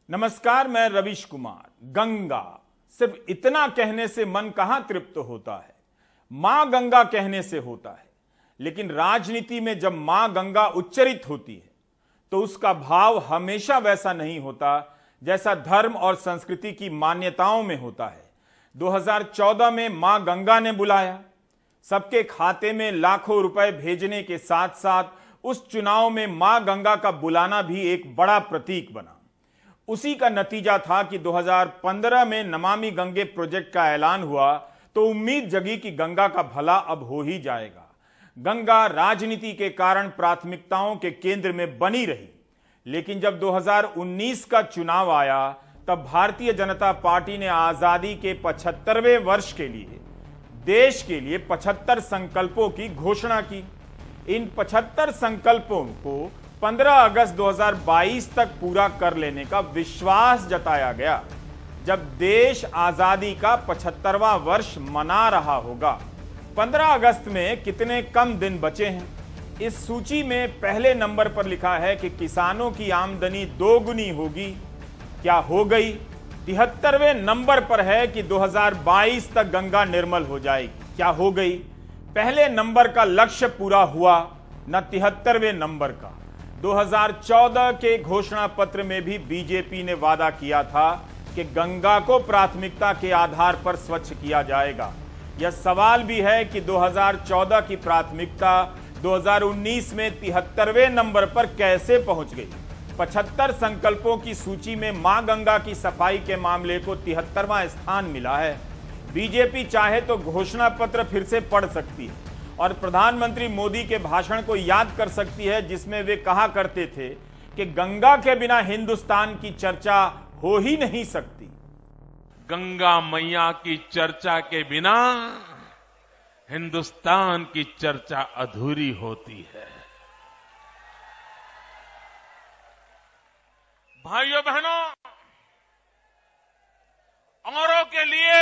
नमस्कार, मैं रविश कुमार। गंगा सिर्फ इतना कहने से मन कहां तृप्त होता है, मां गंगा कहने से होता है। लेकिन राजनीति में जब मां गंगा उच्चरित होती है तो उसका भाव हमेशा वैसा नहीं होता जैसा धर्म और संस्कृति की मान्यताओं में होता है। 2014 में मां गंगा ने बुलाया, सबके खाते में लाखों रुपए भेजने के साथ साथ उस चुनाव में मां गंगा का बुलाना भी एक बड़ा प्रतीक बना। उसी का नतीजा था कि 2015 में नमामि गंगे प्रोजेक्ट का ऐलान हुआ तो उम्मीद जगी कि गंगा का भला अब हो ही जाएगा। गंगा राजनीति के कारण प्राथमिकताओं के केंद्र में बनी रही, लेकिन जब 2019 का चुनाव आया तब भारतीय जनता पार्टी ने आजादी के 75वें वर्ष के लिए देश के लिए 75 संकल्पों की घोषणा की। इन 75 संकल्पों को 15 अगस्त 2022 तक पूरा कर लेने का विश्वास जताया गया, जब देश आजादी का 75वां वर्ष मना रहा होगा। 15 अगस्त में कितने कम दिन बचे हैं। इस सूची में पहले नंबर पर लिखा है कि किसानों की आमदनी दोगुनी होगी। क्या हो गई? 73वें नंबर पर है कि 2022 तक गंगा निर्मल हो जाएगी। क्या हो गई? पहले नंबर का लक्ष्य पूरा हुआ, न 73वें नंबर का। 2014 के घोषणा पत्र में भी बीजेपी ने वादा किया था कि गंगा को प्राथमिकता के आधार पर स्वच्छ किया जाएगा। यह सवाल भी है कि 2014 की प्राथमिकता 2019 में 73वें नंबर पर कैसे पहुंच गई। 75 संकल्पों की सूची में मां गंगा की सफाई के मामले को 73वां स्थान मिला है। बीजेपी चाहे तो घोषणा पत्र फिर से पढ़ सकती है और प्रधानमंत्री मोदी के भाषण को याद कर सकती है, जिसमें वे कहा करते थे कि गंगा के बिना हिंदुस्तान की चर्चा हो ही नहीं सकती। गंगा मैया की चर्चा के बिना हिंदुस्तान की चर्चा अधूरी होती है। भाइयों बहनों, औरों के लिए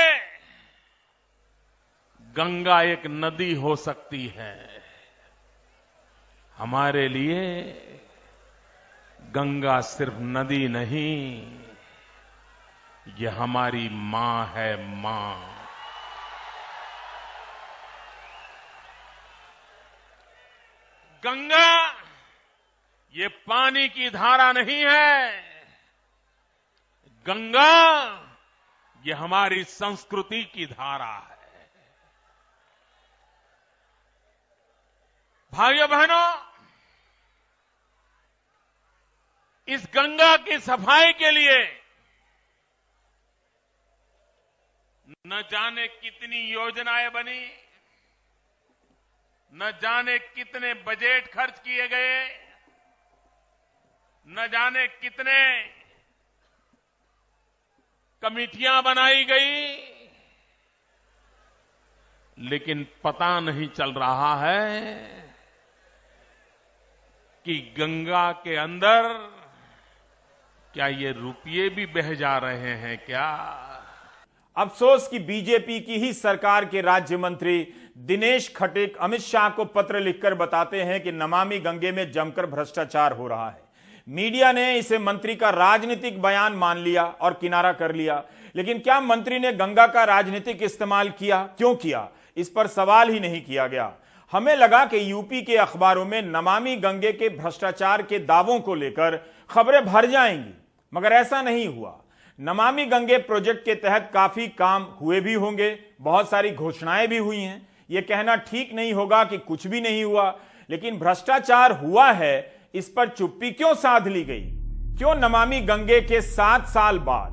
गंगा एक नदी हो सकती है, हमारे लिए गंगा सिर्फ नदी नहीं, ये हमारी मां है। मां गंगा ये पानी की धारा नहीं है, गंगा ये हमारी संस्कृति की धारा है। भाइयों बहनों, इस गंगा की सफाई के लिए न जाने कितनी योजनाएं बनी, न जाने कितने बजट खर्च किए गए, न जाने कितने कमिटियां बनाई गई, लेकिन पता नहीं चल रहा है कि गंगा के अंदर क्या ये रुपये भी बह जा रहे हैं क्या? अफसोस कि बीजेपी की ही सरकार के राज्य मंत्री दिनेश खटीक अमित शाह को पत्र लिखकर बताते हैं कि नमामि गंगे में जमकर भ्रष्टाचार हो रहा है। मीडिया ने इसे मंत्री का राजनीतिक बयान मान लिया और किनारा कर लिया, लेकिन क्या मंत्री ने गंगा का राजनीतिक इस्तेमाल किया? क्यों किया? इस पर सवाल ही नहीं किया गया। हमें लगा कि यूपी के अखबारों में नमामि गंगे के भ्रष्टाचार के दावों को लेकर खबरें भर जाएंगी, मगर ऐसा नहीं हुआ। नमामि गंगे प्रोजेक्ट के तहत काफी काम हुए भी होंगे, बहुत सारी घोषणाएं भी हुई हैं। यह कहना ठीक नहीं होगा कि कुछ भी नहीं हुआ, लेकिन भ्रष्टाचार हुआ है, इस पर चुप्पी क्यों साध ली गई? क्यों नमामि गंगे के 7 साल बाद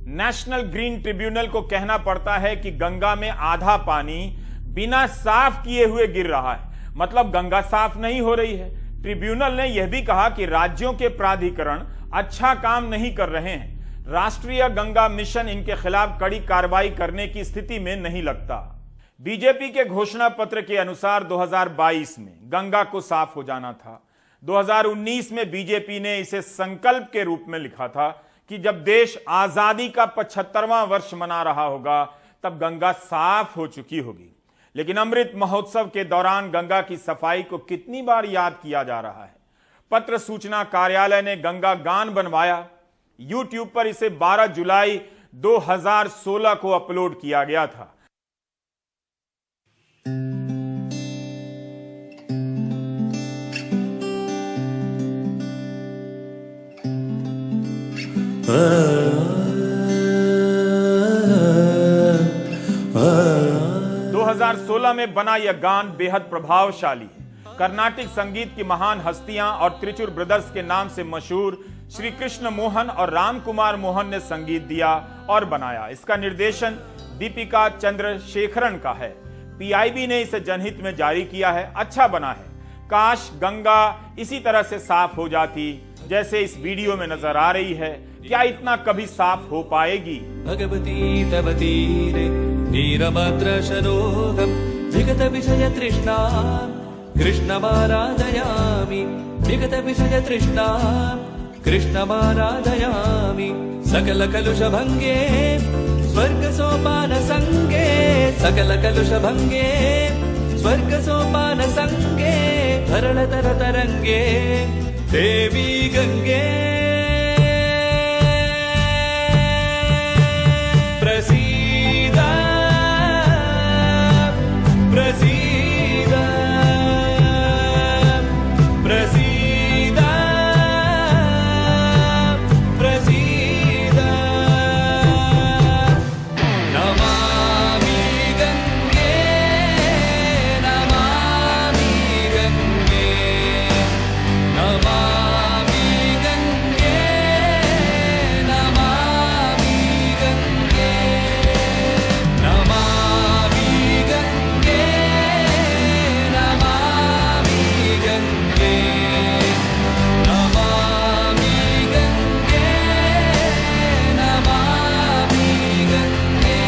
नेशनल ग्रीन ट्रिब्यूनल को कहना पड़ता है कि गंगा में आधा पानी बिना साफ किए हुए गिर रहा है, मतलब गंगा साफ नहीं हो रही है। ट्रिब्यूनल ने यह भी कहा कि राज्यों के प्राधिकरण अच्छा काम नहीं कर रहे हैं, राष्ट्रीय गंगा मिशन इनके खिलाफ कड़ी कार्रवाई करने की स्थिति में नहीं लगता। बीजेपी के घोषणा पत्र के अनुसार 2022 में गंगा को साफ हो जाना था। 2019 में बीजेपी ने इसे संकल्प के रूप में लिखा था कि जब देश आजादी का 75वां वर्ष मना रहा होगा तब गंगा साफ हो चुकी होगी। लेकिन अमृत महोत्सव के दौरान गंगा की सफाई को कितनी बार याद किया जा रहा है। पत्र सूचना कार्यालय ने गंगा गान बनवाया, YouTube पर इसे 12 जुलाई 2016 को अपलोड किया गया था। में बना यह गान बेहद प्रभावशाली है। कर्नाटिक संगीत की महान हस्तियां और त्रिचुर ब्रदर्स के नाम से मशहूर श्री कृष्ण मोहन और राम कुमार मोहन ने संगीत दिया और बनाया। इसका निर्देशन दीपिका चंद्रशेखरन का है। पीआईबी ने इसे जनहित में जारी किया है। अच्छा बना है। काश गंगा इसी तरह से साफ हो जाती जैसे इस वीडियो में नजर आ रही है। क्या इतना कभी साफ हो पाएगी? भगवती तव तीरे वीरभद्रशरोगं विगत विषय तृष्णा कृष्णमाराधयामि विगत विषय तृष्णा कृष्णमाराधयामि सकल कलुष भंगे स्वर्ग सोपान संगे सकल कलुष भंगे स्वर्ग सोपान संगे धरण तर तरंगे देवी गंगे प्रसीदा प्रसीदा प्रसीदा प्रसीदा नमामि गंगे नमामि गंगे नमामि गंगे नमामि गंगे नमामि गंगे नमामि गंगे नमामि गंगे नमामि गंगे।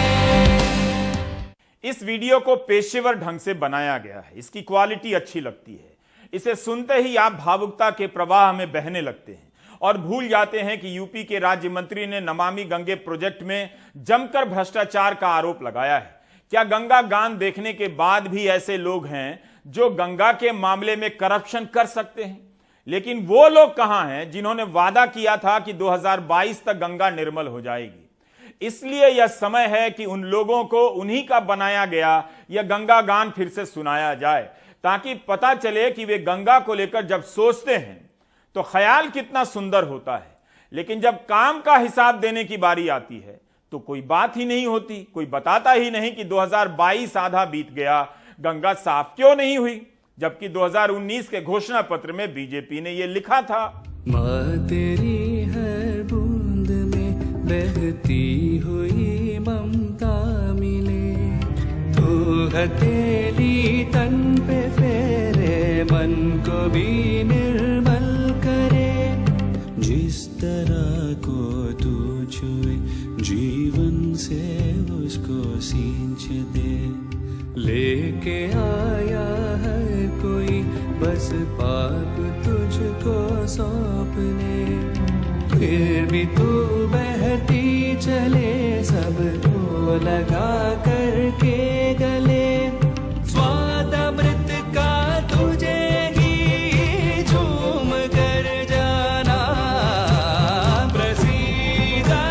इस वीडियो को पेशेवर ढंग से बनाया गया है। इसकी क्वालिटी अच्छी लगती है। इसे सुनते ही आप भावुकता के प्रवाह में बहने लगते हैं और भूल जाते हैं कि यूपी के राज्य मंत्री ने नमामि गंगे प्रोजेक्ट में जमकर भ्रष्टाचार का आरोप लगाया है। क्या गंगा गान देखने के बाद भी ऐसे लोग हैं जो गंगा के मामले में करप्शन कर सकते हैं? लेकिन वो लोग कहां हैं जिन्होंने वादा किया था कि 2022 तक गंगा निर्मल हो जाएगी? इसलिए यह समय है कि उन लोगों को उन्हीं का बनाया गया यह गंगा गान फिर से सुनाया जाए, ताकि पता चले कि वे गंगा को लेकर जब सोचते हैं तो ख्याल कितना सुंदर होता है, लेकिन जब काम का हिसाब देने की बारी आती है तो कोई बात ही नहीं होती। कोई बताता ही नहीं कि 2022 आधा बीत गया, गंगा साफ क्यों नहीं हुई, जबकि 2019 के घोषणा पत्र में बीजेपी ने यह लिखा था। माँ तेरी हर बूंद में बहती हुई ममता मिले, तू हथेली तन पे फेरे मन को भी निर्मल करे, जिस तरह को तू छुए जीवन से उसको सींच दे, लेके आया हर कोई बस पाप तुझको सौंपने, फिर भी तू बहती चले सबको लगा करके गले, स्वाद अमृत का तुझे ही झूम कर जाना, प्रसीदा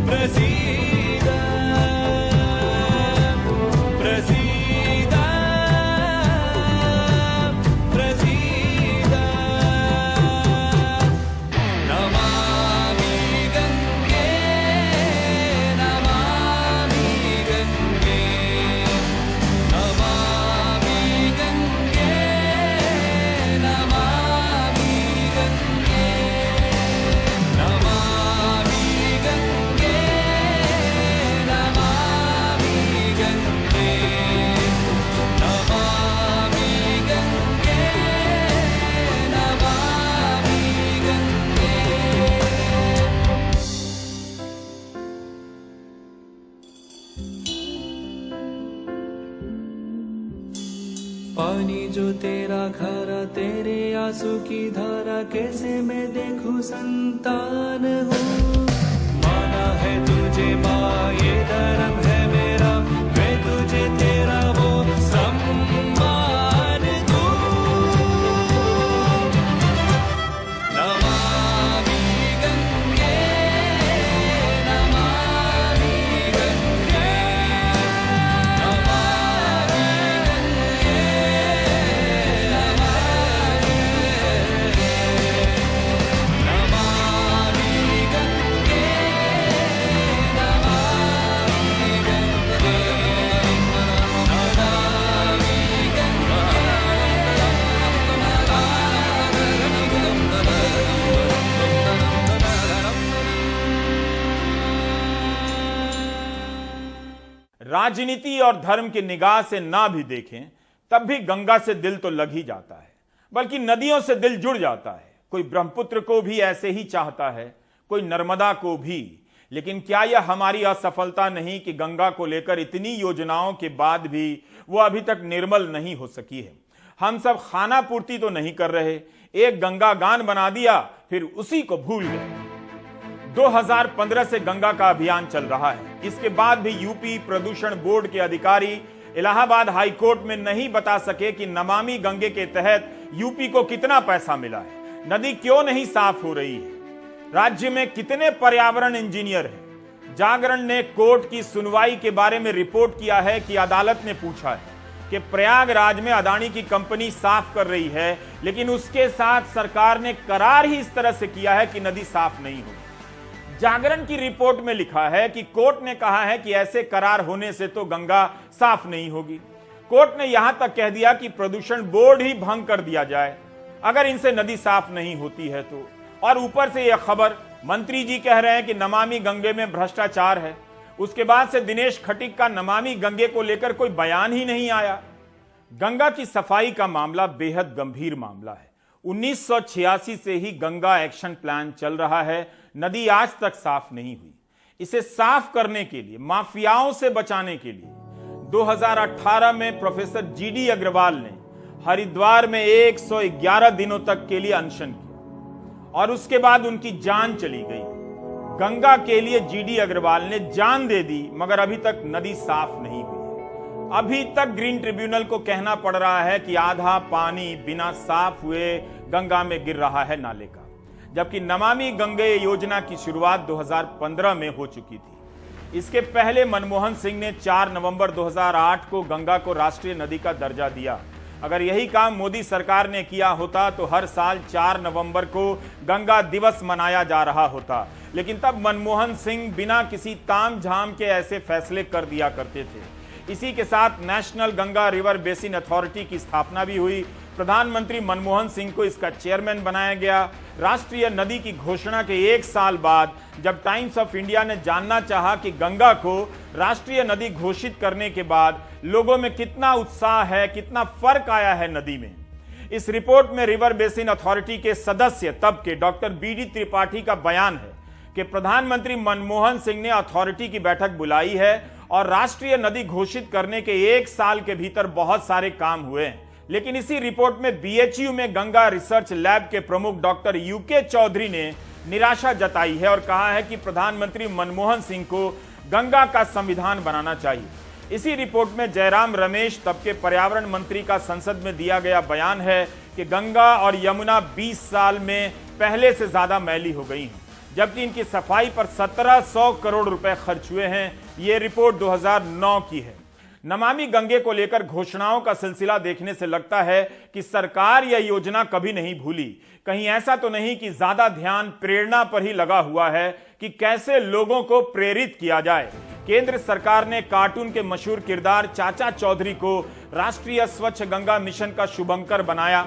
प्रसीदा प्रसीदा प्रसीदा नमामि गंगे नमामि गंगे नमामि गंगे नमामि गंगे नमामि गंगे नमामि गंगे नमामि गंगे नमामि गंगे। पानी जो तेरा खारा तेरे आंसू की धारा, कैसे मैं देखूं संतान हूँ, माना है तुझे माँ ये धर्म है मेरा, मैं तुझे तेरा वो सम्मान दूँ। नमामि राजनीति और धर्म की निगाह से ना भी देखें तब भी गंगा से दिल तो लग ही जाता है, बल्कि नदियों से दिल जुड़ जाता है। कोई ब्रह्मपुत्र को भी ऐसे ही चाहता है, कोई नर्मदा को भी। लेकिन क्या यह हमारी असफलता नहीं कि गंगा को लेकर इतनी योजनाओं के बाद भी वो अभी तक निर्मल नहीं हो सकी है। हम सब खाना पूर्ति तो नहीं कर रहे, एक गंगा गान बना दिया फिर उसी को भूल गए। 2015 से गंगा का अभियान चल रहा है, इसके बाद भी यूपी प्रदूषण बोर्ड के अधिकारी इलाहाबाद हाई कोर्ट में नहीं बता सके कि नमामि गंगे के तहत यूपी को कितना पैसा मिला है, नदी क्यों नहीं साफ हो रही है, राज्य में कितने पर्यावरण इंजीनियर हैं। जागरण ने कोर्ट की सुनवाई के बारे में रिपोर्ट किया है कि अदालत ने पूछा है कि प्रयागराज में अदानी की कंपनी साफ कर रही है, लेकिन उसके साथ सरकार ने करार ही इस तरह से किया है कि नदी साफ नहीं होगी। जागरण की रिपोर्ट में लिखा है कि कोर्ट ने कहा है कि ऐसे करार होने से तो गंगा साफ नहीं होगी। कोर्ट ने यहां तक कह दिया कि प्रदूषण बोर्ड ही भंग कर दिया जाए अगर इनसे नदी साफ नहीं होती है तो। और ऊपर से यह खबर, मंत्री जी कह रहे हैं कि नमामि गंगे में भ्रष्टाचार है। उसके बाद से दिनेश खटीक का नमामि गंगे को लेकर कोई बयान ही नहीं आया। गंगा की सफाई का मामला बेहद गंभीर मामला है। 1986 से ही गंगा एक्शन प्लान चल रहा है, नदी आज तक साफ नहीं हुई। इसे साफ करने के लिए, माफियाओं से बचाने के लिए 2018 में प्रोफेसर जीडी अग्रवाल ने हरिद्वार में 111 दिनों तक के लिए अनशन किया और उसके बाद उनकी जान चली गई। गंगा के लिए जीडी अग्रवाल ने जान दे दी, मगर अभी तक नदी साफ नहीं हुई है। अभी तक ग्रीन ट्रिब्यूनल को कहना पड़ रहा है कि आधा पानी बिना साफ हुए गंगा में गिर रहा है नाले का, जबकि नमामि गंगे योजना की शुरुआत 2015 में हो चुकी थी। इसके पहले मनमोहन सिंह ने 4 नवंबर 2008 को गंगा को राष्ट्रीय नदी का दर्जा दिया। अगर यही काम मोदी सरकार ने किया होता तो हर साल 4 नवंबर को गंगा दिवस मनाया जा रहा होता, लेकिन तब मनमोहन सिंह बिना किसी तामझाम के ऐसे फैसले कर दिया करते थे। इसी के साथ national Ganga river basin authority की स्थापना भी हुई। प्रधानमंत्री मनमोहन सिंह को इसका चेयरमैन बनाया गया। राष्ट्रीय नदी की घोषणा के 1 साल बाद जब टाइम्स ऑफ इंडिया ने जानना चाहा कि गंगा को राष्ट्रीय नदी घोषित करने के बाद लोगों में कितना उत्साह है, कितना फर्क आया है नदी में, इस रिपोर्ट में रिवर बेसिन अथॉरिटी के सदस्य तब के डॉक्टर बीडी त्रिपाठी का बयान है कि प्रधानमंत्री मनमोहन सिंह ने अथॉरिटी की बैठक बुलाई है और राष्ट्रीय नदी घोषित करने के 1 साल के भीतर बहुत सारे काम हुए हैं। लेकिन इसी रिपोर्ट में बीएचयू में गंगा रिसर्च लैब के प्रमुख डॉक्टर यूके चौधरी ने निराशा जताई है और कहा है कि प्रधानमंत्री मनमोहन सिंह को गंगा का संविधान बनाना चाहिए। इसी रिपोर्ट में जयराम रमेश तब के पर्यावरण मंत्री का संसद में दिया गया बयान है कि गंगा और यमुना 20 साल में पहले से ज्यादा मैली हो गई हैं, जबकि इनकी सफाई पर 1700 करोड़ रुपए खर्च हुए हैं। यह रिपोर्ट 2009 की है। नमामि गंगे को लेकर घोषणाओं का सिलसिला देखने से लगता है कि सरकार यह योजना कभी नहीं भूली। कहीं ऐसा तो नहीं कि ज्यादा ध्यान प्रेरणा पर ही लगा हुआ है कि कैसे लोगों को प्रेरित किया जाए। केंद्र सरकार ने कार्टून के मशहूर किरदार चाचा चौधरी को राष्ट्रीय स्वच्छ गंगा मिशन का शुभंकर बनाया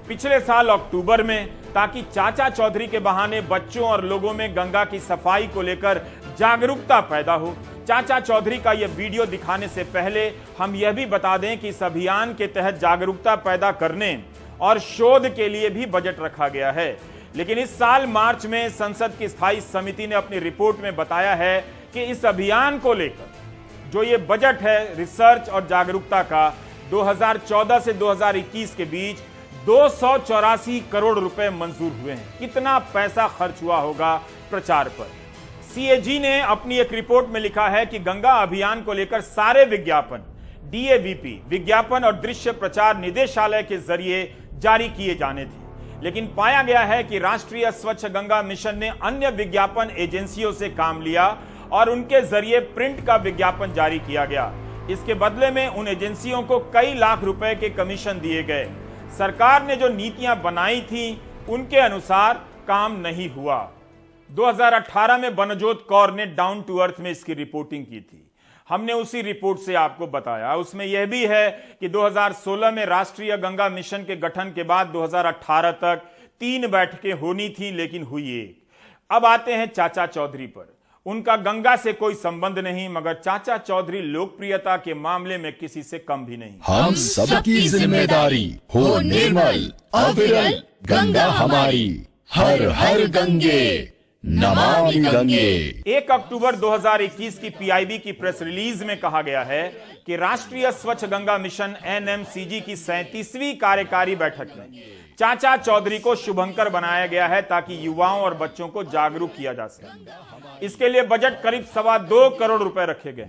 पिछले साल अक्टूबर में, ताकि चाचा चौधरी के बहाने बच्चों और लोगों में गंगा की सफाई को लेकर जागरूकता पैदा हो। चाचा चौधरी का यह वीडियो दिखाने से पहले हम यह भी बता दें कि इस अभियान के तहत जागरूकता पैदा करने और शोध के लिए भी बजट रखा गया है। लेकिन इस साल मार्च में संसद की स्थायी समिति ने अपनी रिपोर्ट में बताया है कि इस अभियान को लेकर जो ये बजट है रिसर्च और जागरूकता का, 2014 से 2021 के बीच 284 करोड़ रुपए मंजूर हुए हैं। कितना पैसा खर्च हुआ होगा प्रचार पर। सीएजी ने अपनी एक रिपोर्ट में लिखा है कि गंगा अभियान को लेकर सारे विज्ञापन डीएवीपी विज्ञापन और दृश्य प्रचार निदेशालय के जरिए जारी किए जाने थे, लेकिन पाया गया है कि राष्ट्रीय स्वच्छ गंगा मिशन ने अन्य विज्ञापन एजेंसियों से काम लिया और उनके जरिए प्रिंट का विज्ञापन जारी किया गया। इसके बदले में उन एजेंसियों को कई लाख रुपए के कमीशन दिए गए। सरकार ने जो नीतियां बनाई थी उनके अनुसार काम नहीं हुआ। 2018 में बनजोत कौर ने डाउन टू अर्थ में इसकी रिपोर्टिंग की थी। हमने उसी रिपोर्ट से आपको बताया। उसमें यह भी है कि 2016 में राष्ट्रीय गंगा मिशन के गठन के बाद 2018 तक 3 बैठकें होनी थी, लेकिन हुई 1। अब आते हैं चाचा चौधरी पर। उनका गंगा से कोई संबंध नहीं, मगर चाचा चौधरी लोकप्रियता के मामले में किसी से कम भी नहीं। हम सबकी जिम्मेदारी हो निर्मल अविरल गंगा हमारी, हर हर गंगे नमामि गंगे। 1 अक्टूबर 2021 की पीआईबी की प्रेस रिलीज में कहा गया है कि राष्ट्रीय स्वच्छ गंगा मिशन एनएमसीजी की 37वीं कार्यकारी बैठक में चाचा चौधरी को शुभंकर बनाया गया है ताकि युवाओं और बच्चों को जागरूक किया जा सके। इसके लिए बजट करीब 2.25 करोड़ रुपए रखे गए।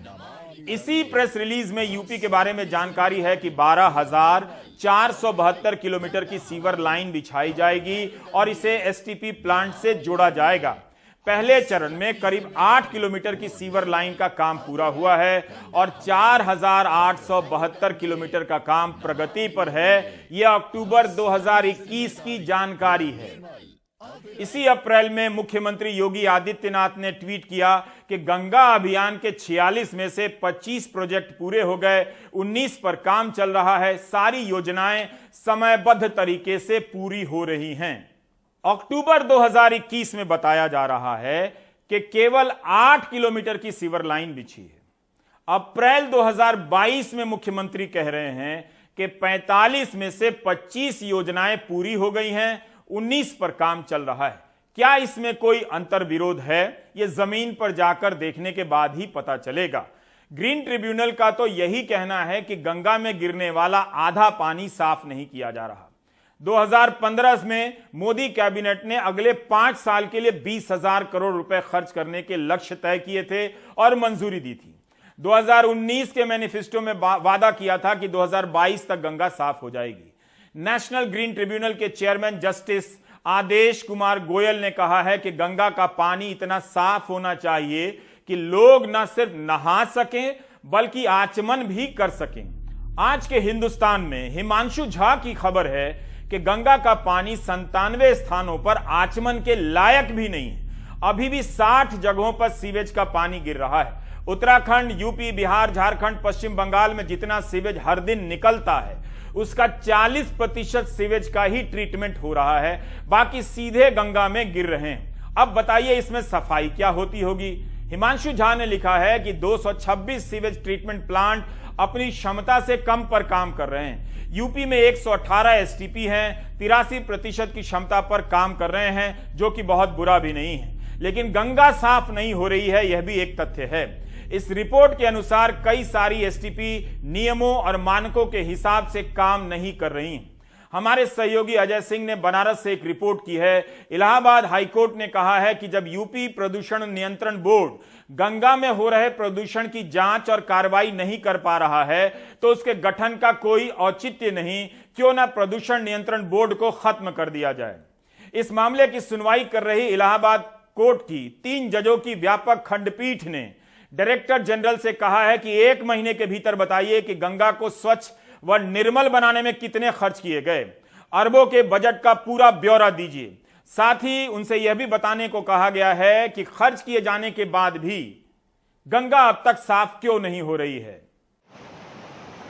इसी प्रेस रिलीज में यूपी के बारे में जानकारी है कि 12,472 किलोमीटर की सीवर लाइन बिछाई जाएगी और इसे एसटीपी प्लांट से जोड़ा जाएगा। पहले चरण में करीब 8 किलोमीटर की सीवर लाइन का काम पूरा हुआ है और 4,872 किलोमीटर का काम प्रगति पर है। यह अक्टूबर 2021 की जानकारी है। इसी अप्रैल में मुख्यमंत्री योगी आदित्यनाथ ने ट्वीट किया कि गंगा अभियान के 46 में से 25 प्रोजेक्ट पूरे हो गए, 19 पर काम चल रहा है। सारी योजनाएं समयबद्ध तरीके से पूरी हो रही हैं। अक्टूबर 2021 में बताया जा रहा है कि केवल 8 किलोमीटर की सीवर लाइन बिछी है। अप्रैल 2022 में मुख्यमंत्री कह रहे हैं कि 45 में से 25 योजनाएं पूरी हो गई हैं, 19 पर काम चल रहा है। क्या इसमें कोई अंतर विरोध है? यह जमीन पर जाकर देखने के बाद ही पता चलेगा। ग्रीन ट्रिब्यूनल का तो यही कहना है कि गंगा में गिरने वाला आधा पानी साफ नहीं किया जा रहा। 2015 में मोदी कैबिनेट ने अगले 5 साल के लिए 20,000 करोड़ रुपए खर्च करने के लक्ष्य तय किए थे और मंजूरी दी थी। 2019 के मैनिफेस्टो में वादा किया था कि 2022 तक गंगा साफ हो जाएगी। नेशनल ग्रीन ट्रिब्यूनल के चेयरमैन जस्टिस आदेश कुमार गोयल ने कहा है कि गंगा का पानी इतना साफ होना चाहिए कि लोग न सिर्फ नहा सकें बल्कि आचमन भी कर सकें। आज के हिंदुस्तान में हिमांशु झा की खबर है कि गंगा का पानी 97 स्थानों पर आचमन के लायक भी नहीं है। अभी भी 60 जगहों पर सीवेज का पानी गिर रहा है। उत्तराखंड, यूपी, बिहार, झारखंड, पश्चिम बंगाल में जितना सीवेज हर दिन निकलता है उसका 40% सीवेज का ही ट्रीटमेंट हो रहा है, बाकी सीधे गंगा में गिर रहे हैं। अब बताइए इसमें सफाई क्या होती होगी? हिमांशु झा ने लिखा है कि 226 सीवेज ट्रीटमेंट प्लांट अपनी क्षमता से कम पर काम कर रहे हैं। यूपी में 118 एसटीपी हैं, 83% की क्षमता पर काम कर रहे हैं, जो कि बहुत बुरा भी नहीं है। लेकिन गंगा साफ नहीं हो रही है, यह भी एक तथ्य है। इस रिपोर्ट के अनुसार कई सारी एसटीपी नियमों और मानकों के हिसाब से काम नहीं कर रही। हमारे सहयोगी अजय सिंह ने बनारस से एक रिपोर्ट की है। इलाहाबाद हाईकोर्ट ने कहा है कि जब यूपी प्रदूषण नियंत्रण बोर्ड गंगा में हो रहे प्रदूषण की जांच और कार्रवाई नहीं कर पा रहा है तो उसके गठन का कोई औचित्य नहीं। क्यों न प्रदूषण नियंत्रण बोर्ड को खत्म कर दिया जाए। इस मामले की सुनवाई कर रही इलाहाबाद कोर्ट की 3 जजों की व्यापक खंडपीठ ने डायरेक्टर जनरल से कहा है कि 1 महीने के भीतर बताइए कि गंगा को स्वच्छ व निर्मल बनाने में कितने खर्च किए गए। अरबों के बजट का पूरा ब्यौरा दीजिए। साथ ही उनसे यह भी बताने को कहा गया है कि खर्च किए जाने के बाद भी गंगा अब तक साफ क्यों नहीं हो रही है।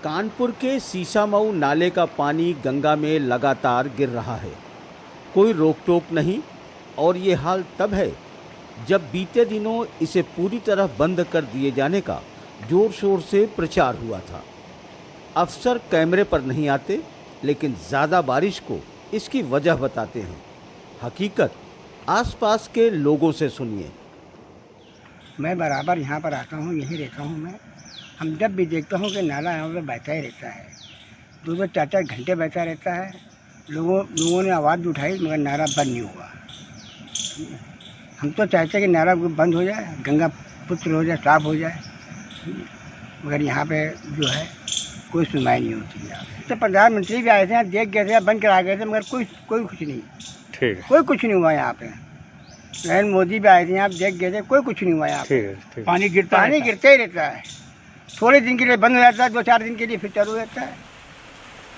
कानपुर के सीसामऊ नाले का पानी गंगा में लगातार गिर रहा है, कोई रोक टोक नहीं। और ये हाल तब है जब बीते दिनों इसे पूरी तरह बंद कर दिए जाने का जोर शोर से प्रचार हुआ था। अफसर कैमरे पर नहीं आते, लेकिन ज़्यादा बारिश को इसकी वजह बताते हैं। हकीकत आसपास के लोगों से सुनिए। मैं बराबर यहाँ पर आता हूँ, यहीं रहता हूँ मैं। हम जब भी देखता हूँ कि नाला यहाँ पर बहता ही रहता है, 2-2 4-4 घंटे बहता रहता है। लोगों ने आवाज़ भी उठाई मगर नाला बंद नहीं हुआ। हम तो चाहते हैं कि नाला बंद हो जाए, गंगा पुत्र हो जाए, साफ हो जाए, मगर यहाँ पे जो है कोई सुनवाई नहीं होती है। तो प्रधानमंत्री भी आए थे, यहाँ देख गए थे, बंद करा गए थे, मगर कोई कुछ नहीं। ठीक, कोई कुछ नहीं हुआ यहाँ पे। नरेंद्र मोदी भी आए थे, यहाँ देख गए थे, कोई कुछ नहीं हुआ यहाँ पे। पानी गिरते ही रहता है। थोड़े दिन के लिए बंद हो जाता है, 2-4 दिन के लिए फिर चालू रहता है।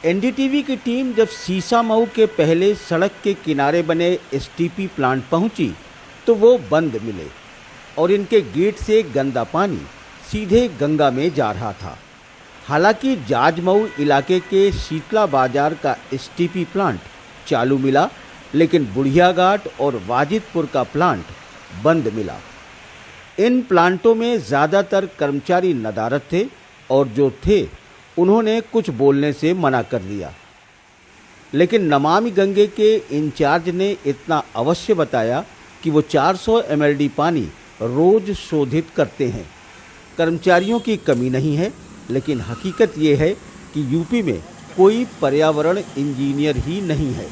एनडीटीवी की टीम जब सीसामऊ के पहले सड़क के किनारे बने एसटीपी प्लांट पहुंची तो वो बंद मिले और इनके गेट से गंदा पानी सीधे गंगा में जा रहा था। हालांकि जाजमऊ इलाके के शीतला बाजार का एसटीपी प्लांट चालू मिला, लेकिन बुढ़िया घाट और वाजिदपुर का प्लांट बंद मिला। इन प्लांटों में ज़्यादातर कर्मचारी नदारद थे और जो थे उन्होंने कुछ बोलने से मना कर दिया। लेकिन नमामि गंगे के इंचार्ज ने इतना अवश्य बताया कि वो 400 mld पानी रोज शोधित करते हैं। कर्मचारियों की कमी नहीं है, लेकिन हकीकत ये है कि यूपी में कोई पर्यावरण इंजीनियर ही नहीं है।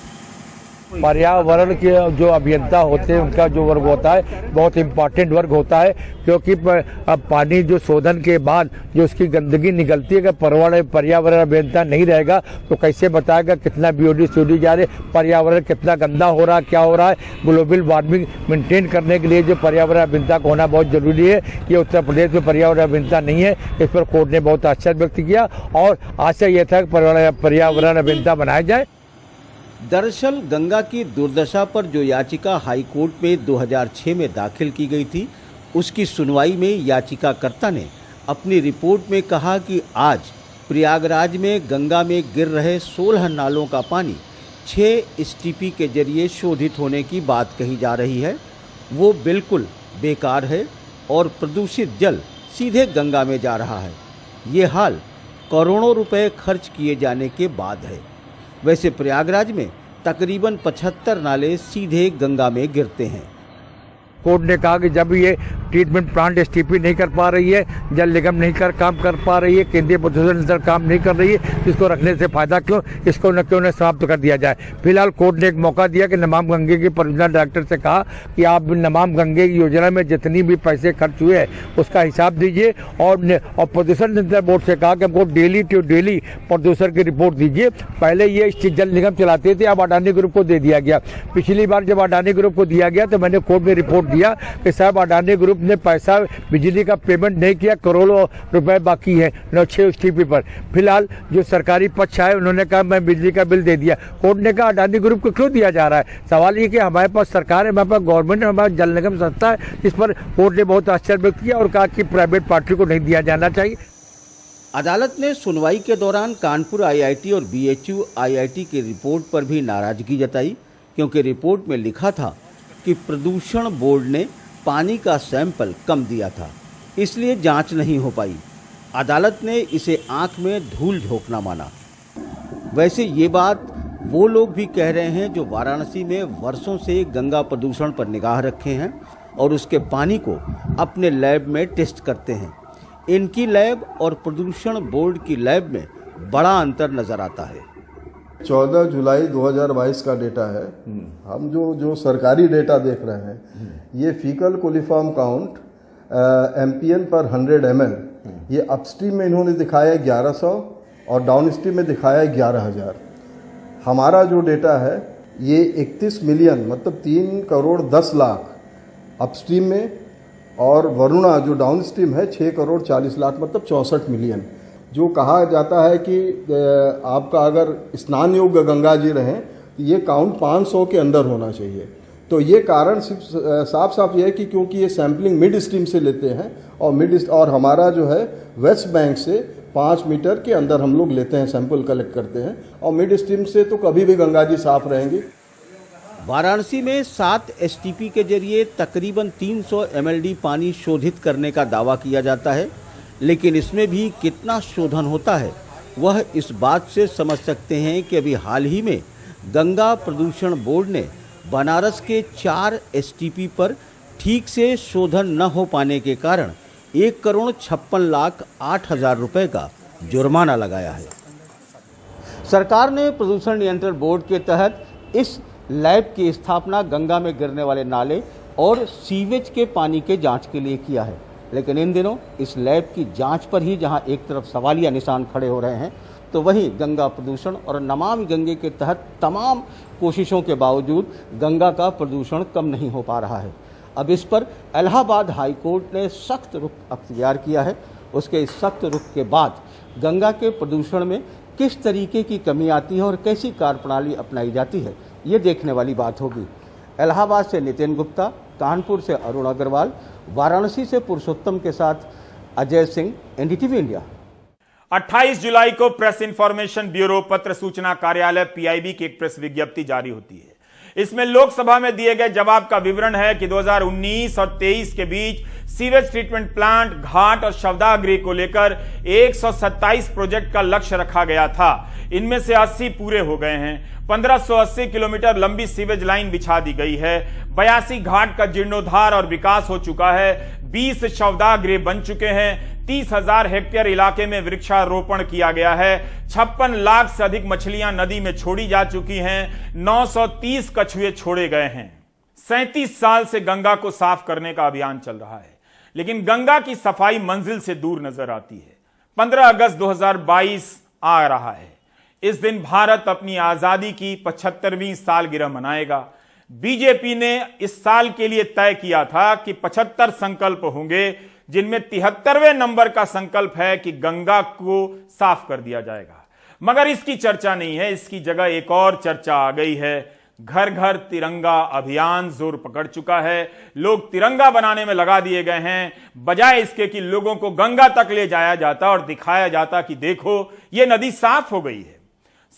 पर्यावरण के जो अभियंता होते हैं उनका जो वर्ग होता है बहुत इम्पोर्टेंट वर्ग होता है, क्योंकि अब पानी जो शोधन के बाद जो उसकी गंदगी निकलती है, अगर पर्यावरण अभियंता नहीं रहेगा तो कैसे बताएगा कितना BOD सीओडी जा रहे, पर्यावरण कितना गंदा हो रहा है, क्या हो रहा है। ग्लोबल वार्मिंग मेंटेन करने के लिए जो पर्यावरण अभियंता का होना बहुत जरूरी है। ये उत्तर प्रदेश में पर्यावरण अभियंता नहीं है, इस पर कोर्ट ने बहुत आश्चर्य व्यक्त किया और आशा यह था कि पर्यावरण अभियंता बनाया जाए। दरअसल गंगा की दुर्दशा पर जो याचिका हाईकोर्ट में 2006 में दाखिल की गई थी, उसकी सुनवाई में याचिकाकर्ता ने अपनी रिपोर्ट में कहा कि आज प्रयागराज में गंगा में गिर रहे 16 नालों का पानी 6 STP के जरिए शोधित होने की बात कही जा रही है, वो बिल्कुल बेकार है और प्रदूषित जल सीधे गंगा में जा रहा है। ये हाल करोड़ों रुपए खर्च किए जाने के बाद है। वैसे प्रयागराज में तकरीबन 75 नाले सीधे गंगा में गिरते हैं। कोर्ट ने कहा कि जब ये ट्रीटमेंट प्लांट STP नहीं कर पा रही है, जल निगम नहीं काम कर पा रही है, केंद्रीय प्रदूषण नियंत्रण काम नहीं कर रही है, इसको रखने से फायदा क्यों, इसको न क्यों न समाप्त कर दिया जाए। फिलहाल कोर्ट ने एक मौका दिया कि नमाम गंगे के परियोजना डायरेक्टर से कहा कि आप नमाम गंगे की योजना में जितनी भी पैसे खर्च हुए हैं उसका हिसाब दीजिए और प्रदूषण नियंत्रण बोर्ड से कहा कि हमको डेली टू डेली प्रदूषण की रिपोर्ट दीजिए। पहले ये जल निगम चलाते थे, अब अडानी ग्रुप को दे दिया गया। पिछली बार जब अडानी ग्रुप को दिया गया तो मैंने कोर्ट में रिपोर्ट दिया कि साहब अडानी ग्रुप ने पैसा बिजली का पेमेंट नहीं किया, करोड़ों रुपए बाकी है 6 STP पर। फिलहाल जो सरकारी पक्ष आए उन्होंने कहा मैं बिजली का बिल दे दिया। कोर्ट ने कहा अडानी ग्रुप को क्यों दिया जा रहा है। सवाल ये कि हमारे पास सरकार है, हमारे पास गवर्नमेंट है, हमारे जल निगम संस्था है। इस पर कोर्ट ने बहुत आश्चर्य व्यक्त किया और कहा कि प्राइवेट पार्टी को नहीं दिया जाना चाहिए। अदालत ने सुनवाई के दौरान कानपुर IIT और BHU IIT की रिपोर्ट पर भी नाराजगी जताई, क्योंकि रिपोर्ट में लिखा था कि प्रदूषण बोर्ड ने पानी का सैंपल कम दिया था, इसलिए जांच नहीं हो पाई। अदालत ने इसे आंख में धूल झोंकना माना। वैसे ये बात वो लोग भी कह रहे हैं जो वाराणसी में वर्षों से गंगा प्रदूषण पर निगाह रखे हैं और उसके पानी को अपने लैब में टेस्ट करते हैं। इनकी लैब और प्रदूषण बोर्ड की लैब में बड़ा अंतर नजर आता है। 14 जुलाई 2022 का डेटा है। हम जो सरकारी डेटा देख रहे हैं, ये फीकल कोलिफॉर्म काउंट MPN पर 100 ml, ये अपस्ट्रीम में इन्होंने दिखाया 1100 और डाउनस्ट्रीम में दिखाया 11,000। हमारा जो डेटा है ये 31 मिलियन मतलब 3 करोड़ 10 लाख अपस्ट्रीम में, और वरुणा जो डाउनस्ट्रीम है 6 करोड़ 40 लाख मतलब 64 मिलियन। जो कहा जाता है कि आपका अगर स्नान योग्य गंगा जी रहें तो ये काउंट 500 के अंदर होना चाहिए। तो ये कारण सिर्फ साफ साफ ये है कि क्योंकि ये सैंपलिंग मिड स्ट्रीम से लेते हैं और हमारा जो है वेस्ट बैंक से 5 मीटर के अंदर हम लोग लेते हैं, सैंपल कलेक्ट करते हैं, और मिड स्ट्रीम से तो कभी भी गंगा जी साफ रहेंगी। वाराणसी में 7 STP के जरिए तकरीबन 300 mld पानी शोधित करने का दावा किया जाता है, लेकिन इसमें भी कितना शोधन होता है वह इस बात से समझ सकते हैं कि अभी हाल ही में गंगा प्रदूषण बोर्ड ने बनारस के 4 STP पर ठीक से शोधन न हो पाने के कारण 1,56,08,000 रुपए का जुर्माना लगाया है। सरकार ने प्रदूषण नियंत्रण बोर्ड के तहत इस लैब की स्थापना गंगा में गिरने वाले नाले और सीवेज के पानी के जांच के लिए किया है, लेकिन इन दिनों इस लैब की जांच पर ही जहां एक तरफ सवालिया निशान खड़े हो रहे हैं, तो वहीं गंगा प्रदूषण और नमामि गंगे के तहत तमाम कोशिशों के बावजूद गंगा का प्रदूषण कम नहीं हो पा रहा है। अब इस पर इलाहाबाद हाई कोर्ट ने सख्त रुख अख्तियार किया है। उसके इस सख्त रुख के बाद गंगा के प्रदूषण में किस तरीके की कमी आती है और कैसी कार्यप्रणाली अपनाई जाती है, ये देखने वाली बात होगी। इलाहाबाद से नितिन गुप्ता, कानपुर से अरुण अग्रवाल, वाराणसी से पुरुषोत्तम के साथ अजय सिंह, NDTV इंडिया। 28 जुलाई को प्रेस इंफॉर्मेशन ब्यूरो पत्र सूचना कार्यालय PIB की एक प्रेस विज्ञप्ति जारी होती है। इसमें लोकसभा में दिए गए जवाब का विवरण है कि 2019 और 23 के बीच सीवेज ट्रीटमेंट प्लांट, घाट और शवदाह को लेकर 127 प्रोजेक्ट का लक्ष्य रखा गया था। इनमें से 80 पूरे हो गए हैं। 1580 किलोमीटर लंबी सीवेज लाइन बिछा दी गई है। 82 घाट का जीर्णोद्धार और विकास हो चुका है। 20 शवदाह गृह बन चुके हैं। 30,000 हेक्टेयर इलाके में वृक्षारोपण किया गया है। 56 लाख से अधिक मछलियां नदी में छोड़ी जा चुकी हैं। 930 कछुए छोड़े गए हैं। 37 साल से गंगा को साफ करने का अभियान चल रहा है, लेकिन गंगा की सफाई मंजिल से दूर नजर आती है। 15 अगस्त 2022 आ रहा है। इस दिन भारत अपनी आजादी की 75वीं सालगिरह मनाएगा। बीजेपी ने इस साल के लिए तय किया था कि 75 संकल्प होंगे, जिनमें 73वें नंबर का संकल्प है कि गंगा को साफ कर दिया जाएगा। मगर इसकी चर्चा नहीं है, इसकी जगह एक और चर्चा आ गई है। घर घर तिरंगा अभियान जोर पकड़ चुका है। लोग तिरंगा बनाने में लगा दिए गए हैं, बजाय इसके कि लोगों को गंगा तक ले जाया जाता और दिखाया जाता कि देखो ये नदी साफ हो गई है।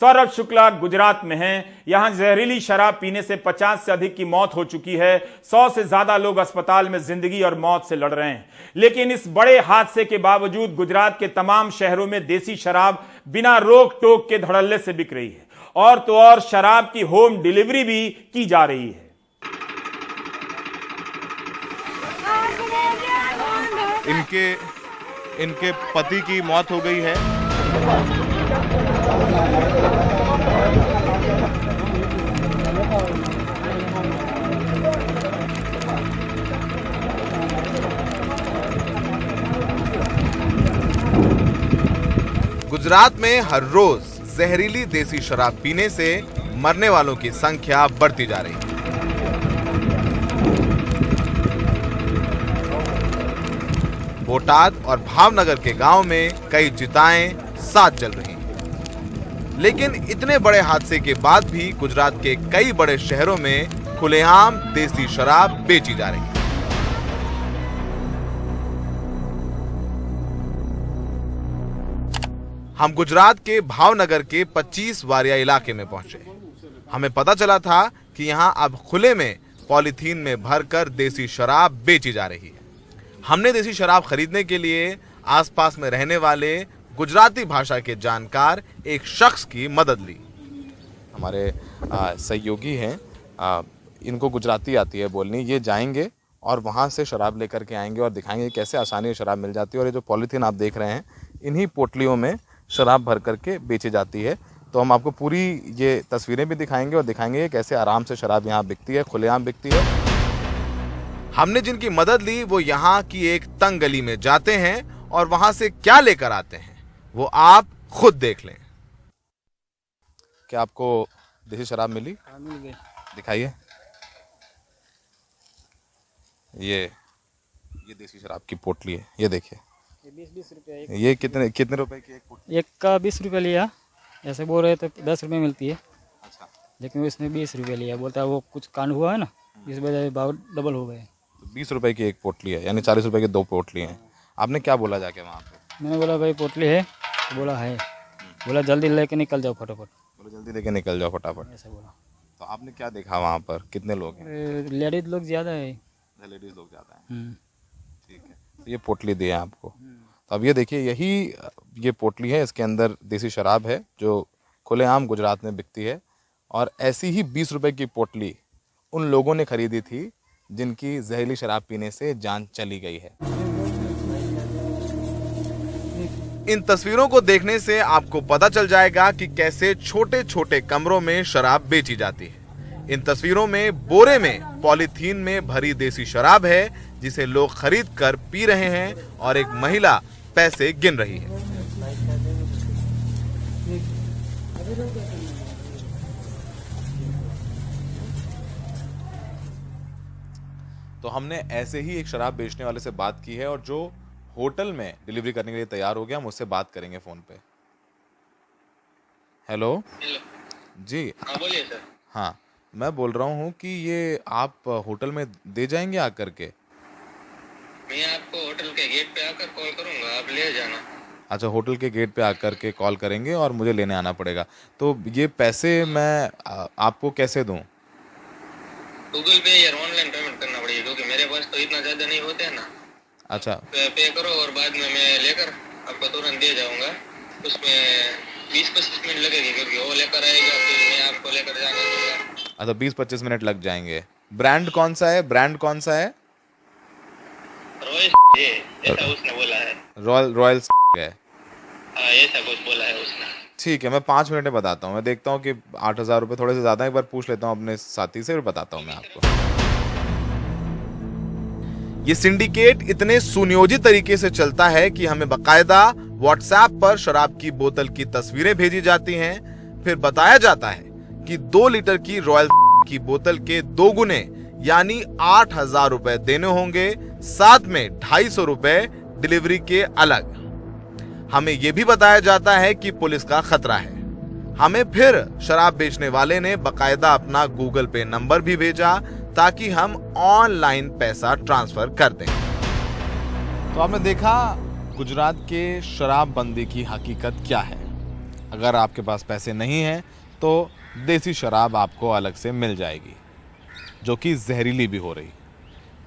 सौरभ शुक्ला गुजरात में हैं। यहां जहरीली शराब पीने से 50 से अधिक की मौत हो चुकी है। 100 से ज्यादा लोग अस्पताल में जिंदगी और मौत से लड़ रहे हैं। लेकिन इस बड़े हादसे के बावजूद गुजरात के तमाम शहरों में देसी शराब बिना रोक टोक के धड़ल्ले से बिक रही है, और तो और शराब की होम डिलीवरी भी की जा रही है। इनके पति की मौत हो गई है। गुजरात में हर रोज जहरीली देसी शराब पीने से मरने वालों की संख्या बढ़ती जा रही है। बोटाद और भावनगर के गांव में कई चिताएं साथ जल रही हैं। लेकिन इतने बड़े हादसे के बाद भी गुजरात के कई बड़े शहरों में खुलेआम देसी शराब बेची जा रही है। हम गुजरात के भावनगर के 25 वारिया इलाके में पहुंचे। हमें पता चला था कि यहां अब खुले में पॉलीथीन में भरकर देसी शराब बेची जा रही है। हमने देसी शराब खरीदने के लिए आसपास में रहने वाले गुजराती भाषा के जानकार एक शख्स की मदद ली। हमारे सहयोगी हैं, इनको गुजराती आती है बोलनी। ये जाएंगे और वहाँ से शराब लेकर के आएंगे और दिखाएंगे कैसे आसानी से शराब मिल जाती है। और ये जो पॉलीथीन आप देख रहे हैं, इन्हीं पोटलियों में शराब भर करके बेची जाती है। तो हम आपको पूरी ये तस्वीरें भी दिखाएंगे और दिखाएंगे कैसे आराम से शराब यहाँ बिकती है, खुलेआम बिकती है। हमने जिनकी मदद ली वो यहाँ की एक तंग गली में जाते हैं और वहां से क्या लेकर आते हैं वो आप खुद देख लें। क्या आपको देसी शराब मिली? मिल गई। दिखाइए। ये देसी शराब की पोटली है, ये देखिए। 20 रुपये। ये कितने रुपए की एक पोटली? एक का 20 रुपये लिया। ऐसे बोल रहे तो 10 रुपये मिलती है। अच्छा। लेकिन उसने 20 रुपये लिया। बोलता है वो कुछ कांड हुआ है ना, इस वजह भाव डबल हो गए। तो 20 रुपए की एक पोटली है, यानी 40 रुपए की 2 पोटली हैं। आपने क्या बोला जाके वहाँ पे? मैंने बोला भाई पोटली है, तो बोला है। बोला जल्दी लेके निकल जाओ फटाफट। बोला जल्दी लेके निकल जाओ फटाफट। ऐसा बोला। तो आपने क्या देखा वहाँ पर? कितने लोग हैं? लेडीज लोग ज़्यादा है। लेडीज लोग ज़्यादा हैं। ठीक है। तो ये पोटली दी है आपको। तो अब ये देखिए, ये पोटली है, इसके अंदर देसी शराब है जो खुलेआम गुजरात में बिकती है। और ऐसी ही 20 रुपए की पोटली उन लोगों ने खरीदी थी जिनकी जहरीली शराब पीने से जान चली गई है। इन तस्वीरों को देखने से आपको पता चल जाएगा कि कैसे छोटे छोटे कमरों में शराब बेची जाती है। इन तस्वीरों में बोरे में पॉलीथीन में भरी देसी शराब है जिसे लोग खरीद कर पी रहे हैं और एक महिला पैसे गिन रही है। तो हमने ऐसे ही एक शराब बेचने वाले से बात की है और जो होटल में डिलीवरी करने के लिए तैयार हो गया, हम उससे बात करेंगे फोन पे। हेलो जी। हाँ बोलिए सर। हाँ, मैं बोल रहा हूँ कि ये आप होटल में दे जाएंगे आकर के? मैं आपको होटल के गेट पे आकर कॉल करूंगा, आप ले जाना। अच्छा, होटल के गेट पे आकर के कॉल करेंगे और मुझे लेने आना पड़ेगा। तो ये पैसे मैं आपको कैसे दूं? गूगल पे या ऑनलाइन पेमेंट करना पड़ेगा, क्योंकि मेरे पास तो इतना ज्यादा नहीं होते हैं ना। अच्छा, पे करो और बाद में मैं लेकर आपको तुरंत दे जाऊंगा। उसमें 20-25 मिनट लगेगी, क्योंकि वो लेकर आएगा, फिर मैं आपको लेकर जाने दूंगा। अच्छा 20-25 मिनट लग जाएंगे। ब्रांड कौन सा है? ऐसा उसने बोला है। रॉयल है। हाँ, ऐसा कुछ बोला है उसने। ठीक है, मैं 5 मिनट में बताता हूँ। मैं देखता हूँ कि 8,000 रुपये थोड़े से ज़्यादा, एक बार पूछ लेता हूँ अपने साथी से, फिर बताता हूँ मैं आपको। ये सिंडिकेट इतने सुनियोजित तरीके से चलता है कि हमें बकायदा व्हाट्सएप पर शराब की बोतल की तस्वीरें भेजी जाती हैं, फिर बताया जाता है कि 2 लीटर की रॉयल की बोतल के 2 गुने यानी 8,000 रुपए देने होंगे, साथ में 250 रुपए डिलीवरी के अलग। हमें यह भी बताया जाता है कि पुलिस का खतरा है। हमें फिर शराब बेचने वाले ने बकायदा अपना गूगल पे नंबर भी भेजा ताकि हम ऑनलाइन पैसा ट्रांसफर कर दें। तो आपने देखा गुजरात के शराबबंदी की हकीकत क्या है। अगर आपके पास पैसे नहीं हैं तो देसी शराब आपको अलग से मिल जाएगी, जो कि जहरीली भी हो रही।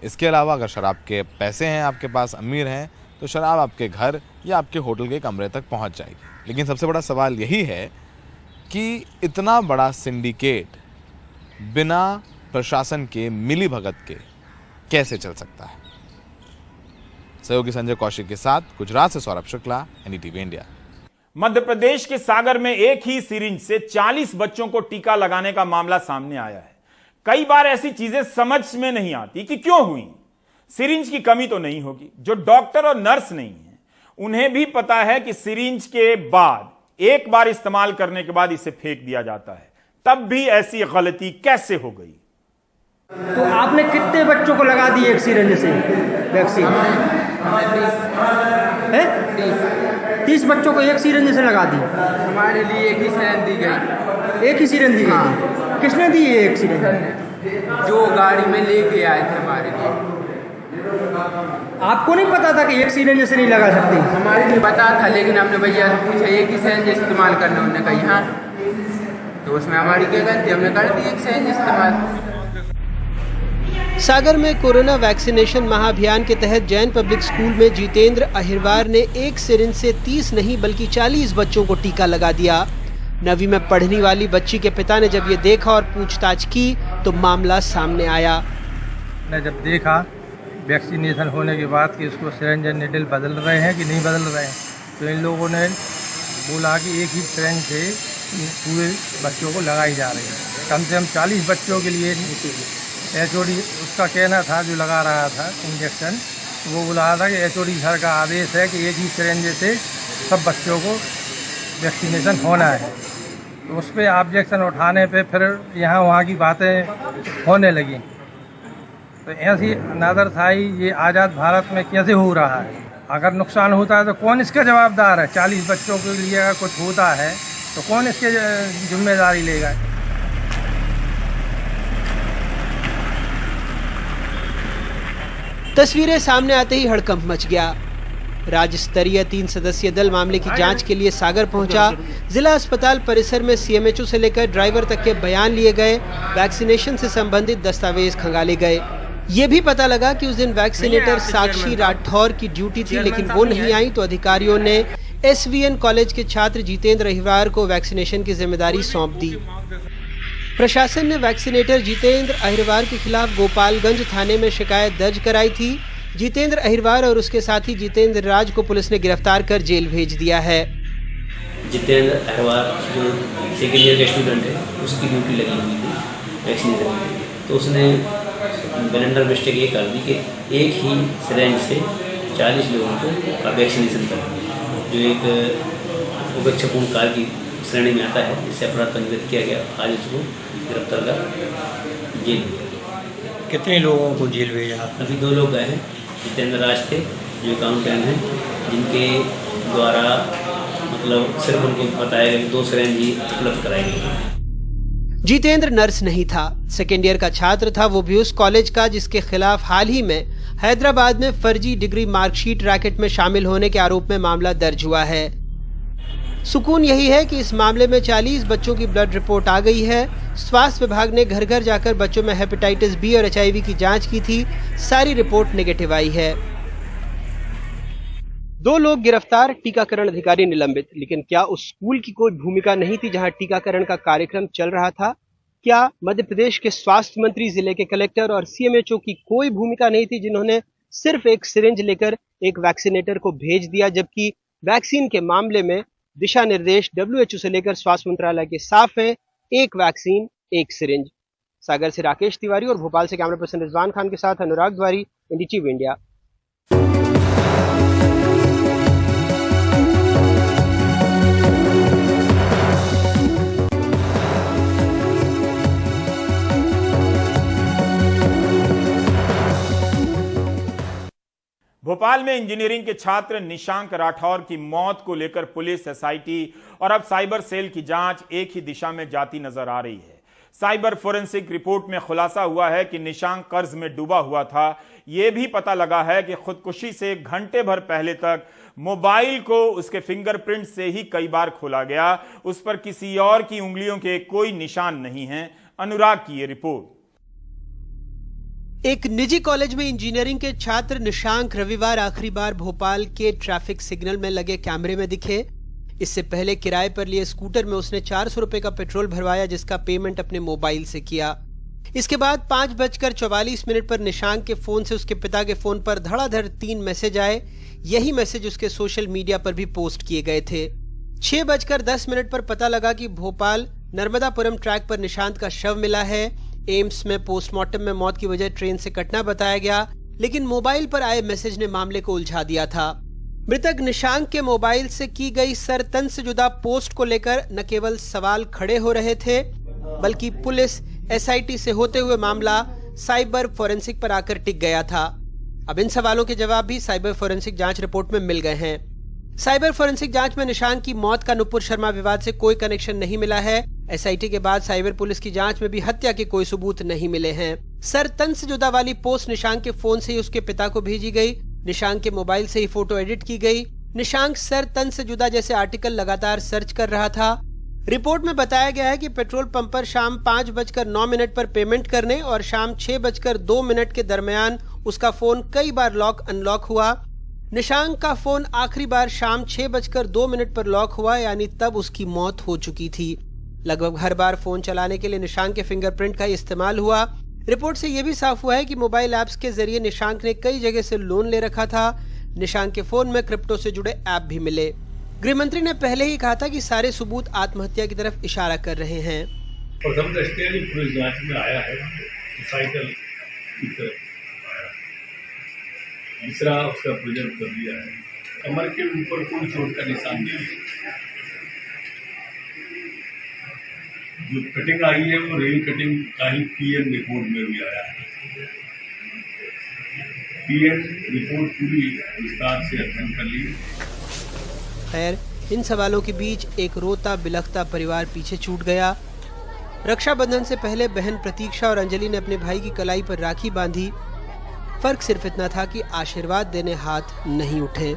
इसके अलावा अगर शराब के पैसे हैं, आपके पास अमीर हैं, तो शराब आपके घर या आपके होटल के कमरे तक पहुंच जाएगी। लेकिन सबसे बड़ा सवाल यही है कि इतना बड़ा सिंडिकेट बिना प्रशासन के मिलीभगत के कैसे चल सकता है। सहयोगी संजय कौशिक के साथ गुजरात से सौरभ शुक्ला, एनडीटीवी इंडिया। मध्य प्रदेश के सागर में एक ही सिरिंज से 40 बच्चों को टीका लगाने का मामला सामने आया है। कई बार ऐसी चीजें समझ में नहीं आती कि क्यों हुई। सिरिंज की कमी तो नहीं होगी, जो डॉक्टर और नर्स नहीं है उन्हें भी पता है कि सिरिंज के बाद एक बार इस्तेमाल करने के बाद इसे फेंक दिया जाता है, तब भी ऐसी गलती कैसे हो गई। तो आपने कितने बच्चों को लगा दी एक सिरिंज से वैक्सीन? 30 बच्चों को एक सिरिंज से लगा दी। हमारे लिए एक ही सिरिंज दी गई। एक ही सिरिंज दी गई? किसने दी है एक सिरिंज? जो गाड़ी में लेके आए थे हमारे लिए। आपको नहीं पता था कि एक सिरिंज से नहीं लगा सकते? हमारे लिए पता था, लेकिन हमने भैया से पूछा एक ही सिरिंज इस्तेमाल करना, उन्होंने कहा हाँ, तो उसमें हमारी क्या गलती, हमने कर दी एक सिरिंज इस्तेमाल। सागर में कोरोना वैक्सीनेशन महाअभियान के तहत जैन पब्लिक स्कूल में जितेंद्र अहिरवार ने एक सिरिंज से 30 नहीं बल्कि 40 बच्चों को टीका लगा दिया। 9वीं में पढ़ने वाली बच्ची के पिता ने जब ये देखा और पूछताछ की तो मामला सामने आया। ने जब देखा वैक्सीनेशन होने के बाद कि उसको सिरिंज निडल बदल रहे हैं कि नहीं बदल रहे हैं, तो इन लोगों ने बोला कि एक ही सिरिंज से पूरे बच्चों को लगाई जा रही है। कम से कम 40 बच्चों के लिए एचओडी उसका कहना था, जो लगा रहा था इंजेक्शन, वो बोला था कि एचओडी सर का आदेश है कि एक ही सिरिंज से सब बच्चों को वैक्सीनेशन होना है। तो उस पर ऑब्जेक्शन उठाने पे फिर यहाँ वहाँ की बातें होने लगी। तो ऐसी नादरसाई ये आज़ाद भारत में कैसे हो रहा है? अगर नुकसान होता है तो कौन इसका जवाबदार है? 40 बच्चों के लिए अगर कुछ होता है तो कौन इसकी जिम्मेदारी लेगा? तस्वीरें सामने आते ही हड़कंप मच गया। राज्य स्तरीय 3 सदस्यीय दल मामले की जांच के लिए सागर पहुंचा। जिला अस्पताल परिसर में सीएमएचओ से लेकर ड्राइवर तक के बयान लिए गए। वैक्सीनेशन से संबंधित दस्तावेज खंगाले गए। ये भी पता लगा कि उस दिन वैक्सीनेटर साक्षी राठौर की ड्यूटी थी, लेकिन वो नहीं आई, तो अधिकारियों ने एसवीएन कॉलेज के छात्र जितेंद्र अहिरवार को वैक्सीनेशन की जिम्मेदारी सौंप दी। प्रशासन ने वैक्सीनेटर जितेंद्र अहिरवार के खिलाफ गोपालगंज थाने में शिकायत दर्ज कराई थी। जितेंद्र अहिरवार और उसके साथी जितेंद्र राज को पुलिस ने गिरफ्तार कर जेल भेज दिया है। जितेंद्र अहिरवार जो सेकेंड ईयर का स्टूडेंट है, उसकी ड्यूटी लगी हुई थी वैक्सीनेशन, तो उसने ब्लेंडर मिस्टेक ये कर दी कि एक ही सिरिंज से 40 लोगों को वैक्सीनेशन कर दिया, जो एक उपेक्षापूर्ण कार्य की श्रेणी में आता है। इससे अपराध पंजीकृत किया गया। आज उसको गिरफ्तार कर जेल भेजा। कितने लोगों को जेल भेजा? अभी 2 लोग गए हैं। जितेंद्र राज थे जो अकाउंटेंट हैं, जिनके द्वारा मतलब सिर्फ उनको बताया गया 2 सिरिंज ही उपलब्ध कराई गई। जितेंद्र नर्स नहीं था, सेकेंड ईयर का छात्र था, वो भी उस कॉलेज का जिसके खिलाफ हाल ही में हैदराबाद में फर्जी डिग्री मार्कशीट रैकेट में शामिल होने के आरोप में मामला दर्ज हुआ है। सुकून यही है कि इस मामले में 40 बच्चों की ब्लड रिपोर्ट आ गई है। स्वास्थ्य विभाग ने घर घर जाकर बच्चों में हेपेटाइटिस बी और HIV की जांच की थी। सारी रिपोर्ट नेगेटिव आई है। 2 लोग गिरफ्तार, टीकाकरण अधिकारी निलंबित। लेकिन क्या उस स्कूल की कोई भूमिका नहीं थी जहां टीकाकरण का कार्यक्रम चल रहा था? क्या मध्य प्रदेश के स्वास्थ्य मंत्री, जिले के कलेक्टर और CMHO की कोई भूमिका नहीं थी जिन्होंने सिर्फ एक सिरिंज लेकर एक वैक्सीनेटर को भेज दिया, जबकि वैक्सीन के मामले में दिशा निर्देश WHO से लेकर स्वास्थ्य मंत्रालय के साफ है, एक वैक्सीन एक सिरिंज। सागर से राकेश तिवारी और भोपाल से कैमरा पर्सन रिजवान खान के साथ अनुराग द्वारी, NDTV इंडिया। भोपाल में इंजीनियरिंग के छात्र निशांक राठौर की मौत को लेकर पुलिस, SIT और अब साइबर सेल की जांच एक ही दिशा में जाती नजर आ रही है। साइबर फोरेंसिक रिपोर्ट में खुलासा हुआ है कि निशांक कर्ज में डूबा हुआ था। यह भी पता लगा है कि खुदकुशी से घंटे भर पहले तक मोबाइल को उसके फिंगरप्रिंट से ही कई बार खोला गया। उस पर किसी और की उंगलियों के कोई निशान नहीं है। अनुराग की ये रिपोर्ट। एक निजी कॉलेज में इंजीनियरिंग के छात्र निशांक रविवार आखिरी बार भोपाल के ट्रैफिक सिग्नल में लगे कैमरे में दिखे। इससे पहले किराए पर लिए स्कूटर में उसने 400 रुपए का पेट्रोल भरवाया, जिसका पेमेंट अपने मोबाइल से किया। इसके बाद 5:44 पर निशांक के फोन से उसके पिता के फोन पर धड़ाधड़ 3 मैसेज आए। यही मैसेज उसके सोशल मीडिया पर भी पोस्ट किए गए थे। 6:10 पर पता लगा कि भोपाल नर्मदापुरम ट्रैक पर निशांत का शव मिला है। एम्स में पोस्टमार्टम में मौत की वजह ट्रेन से कटना बताया गया, लेकिन मोबाइल पर आए मैसेज ने मामले को उलझा दिया था। मृतक निशांक के मोबाइल से की गई सर तन से जुदा पोस्ट को लेकर न केवल सवाल खड़े हो रहे थे, बल्कि पुलिस, SIT से होते हुए मामला साइबर फोरेंसिक पर आकर टिक गया था। अब इन सवालों के जवाब भी साइबर फोरेंसिक जांच रिपोर्ट में मिल गए हैं। साइबर फोरेंसिक जांच में निशांक की मौत का नुपुर शर्मा विवाद से कोई कनेक्शन नहीं मिला है। SIT के बाद साइबर पुलिस की जांच में भी हत्या के कोई सबूत नहीं मिले हैं। सर तन से जुदा वाली पोस्ट निशांक के फोन से ही उसके पिता को भेजी गई। निशांक के मोबाइल से ही फोटो एडिट की गई। निशांक सर तन से जुदा जैसे आर्टिकल लगातार सर्च कर रहा था। रिपोर्ट में बताया गया है कि पेट्रोल पंप पर शाम 5:09 पर पेमेंट करने और शाम 6:02 के दरमियान उसका फोन कई बार लॉक अनलॉक हुआ। निशांक का फोन आखिरी बार शाम 6:02 पर लॉक हुआ, यानी तब उसकी मौत हो चुकी थी। लगभग हर बार फोन चलाने के लिए निशांक के फिंगरप्रिंट का इस्तेमाल हुआ। रिपोर्ट से यह भी साफ हुआ है कि मोबाइल ऐप्स के जरिए निशांक ने कई जगह से लोन ले रखा था। निशांक के फोन में क्रिप्टो से जुड़े ऐप भी मिले। गृह मंत्री ने पहले ही कहा था कि सारे सबूत आत्महत्या की तरफ इशारा कर रहे हैं। प्रथम दृष्टया पुलिस जांच में आया है साइकिल की तरफ आया, दूसरा उसका प्रिजर्व कर दिया है। कमर के ऊपर कोई चोट का निशान नहीं है। जो कटिंग आई है वो रेल कटिंग का ही PM रिपोर्ट में भी आया है। PM रिपोर्ट पूरी विस्तार से अध्ययन कर ली। खैर, इन सवालों के बीच एक रोता बिलखता परिवार पीछे छूट गया। रक्षाबंधन से पहले बहन प्रतीक्षा और अंजलि ने अपने भाई की कलाई पर राखी बांधी। फर्क सिर्फ इतना था कि आशीर्वाद देने हाथ नहीं उठे।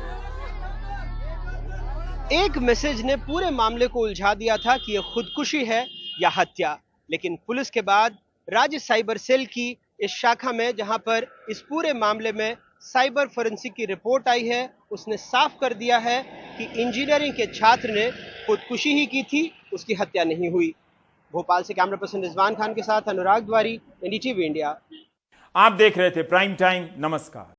एक मैसेज ने पूरे मामले को उलझा दिया था कि यह खुदकुशी है या हत्या, लेकिन पुलिस के बाद राज्य साइबर सेल की इस शाखा में, जहां पर इस पूरे मामले में साइबर फोरेंसिक की रिपोर्ट आई है, उसने साफ कर दिया है कि इंजीनियरिंग के छात्र ने खुदकुशी ही की थी, उसकी हत्या नहीं हुई। भोपाल से कैमरा पर्सन रिजवान खान के साथ अनुराग द्वारी, NDTV इंडिया। आप देख रहे थे प्राइम टाइम। नमस्कार।